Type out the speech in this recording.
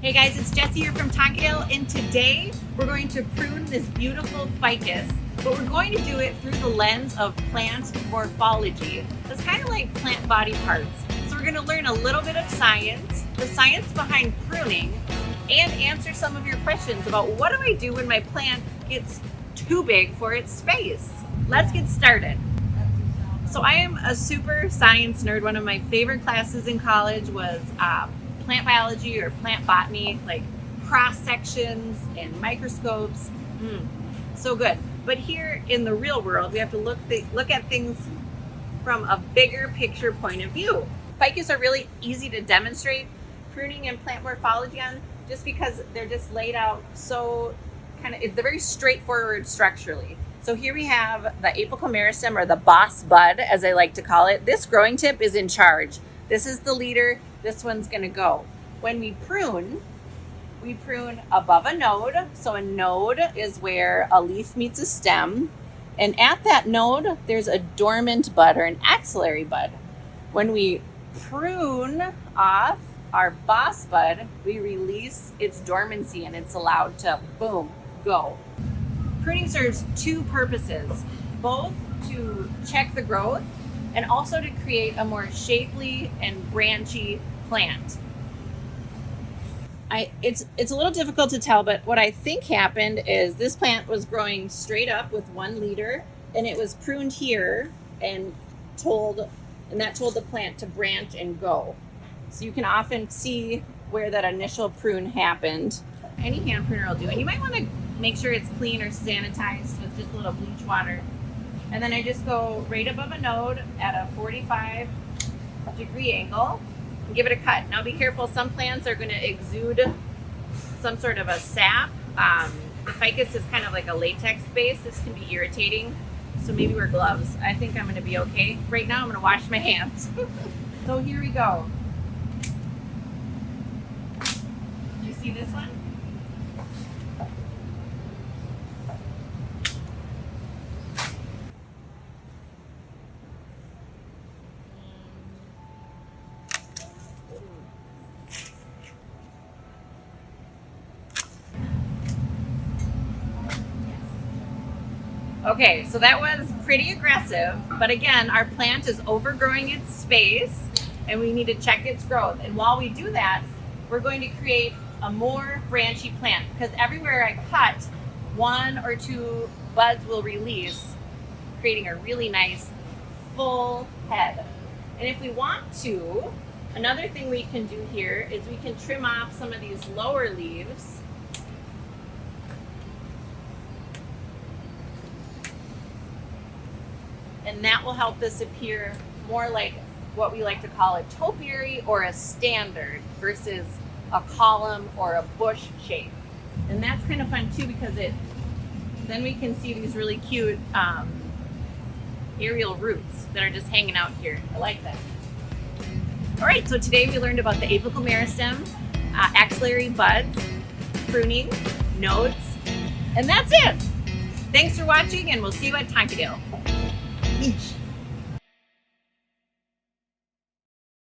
Hey guys, it's Jessie here from Tonkadale, and today we're going to prune this beautiful ficus, but we're going to do it through the lens of plant morphology. It's kind of like plant body parts. So we're going to learn a little bit of science, the science behind pruning, and answer some of your questions about what do I do when my plant gets too big for its space. Let's get started. So I am a super science nerd. One of my favorite classes in college was plant biology or plant botany, like cross sections and microscopes. So good. But here in the real world, we have to look at things from a bigger picture point of view. Ficus are really easy to demonstrate pruning and plant morphology on, just because they're just laid out so they're very straightforward structurally. So here we have the apical meristem, or the boss bud, as I like to call it. This growing tip is in charge. This is the leader. This one's going to go. When we prune above a node. So a node is where a leaf meets a stem. And at that node, there's a dormant bud or an axillary bud. When we prune off our boss bud, we release its dormancy and it's allowed to, boom, go. Pruning serves two purposes, both to check the growth and also to create a more shapely and branchy plant. It's a little difficult to tell, but what I think happened is this plant was growing straight up with one leader, and it was pruned here and that told the plant to branch and go. So you can often see where that initial prune happened. Any hand pruner will do, and you might want to make sure it's clean or sanitized with just a little bleach water. And then I just go right above a node at a 45-degree angle and give it a cut. Now be careful, some plants are going to exude some sort of a sap. The ficus is kind of like a latex base. This can be irritating, so maybe wear gloves. I think I'm going to be okay. Right now I'm going to wash my hands. So here we go. You see this one? Okay, so that was pretty aggressive, but again, our plant is overgrowing its space and we need to check its growth. And while we do that, we're going to create a more branchy plant, because everywhere I cut, one or two buds will release, creating a really nice full head. And if we want to, another thing we can do here is we can trim off some of these lower leaves. And that will help this appear more like what we like to call a topiary or a standard versus a column or a bush shape. And that's kind of fun too, because then we can see these really cute aerial roots that are just hanging out here. I like that. All right, so today we learned about the apical meristem, axillary buds, pruning, nodes, and that's it. Thanks for watching, and we'll see you at Tonkadale. Beach.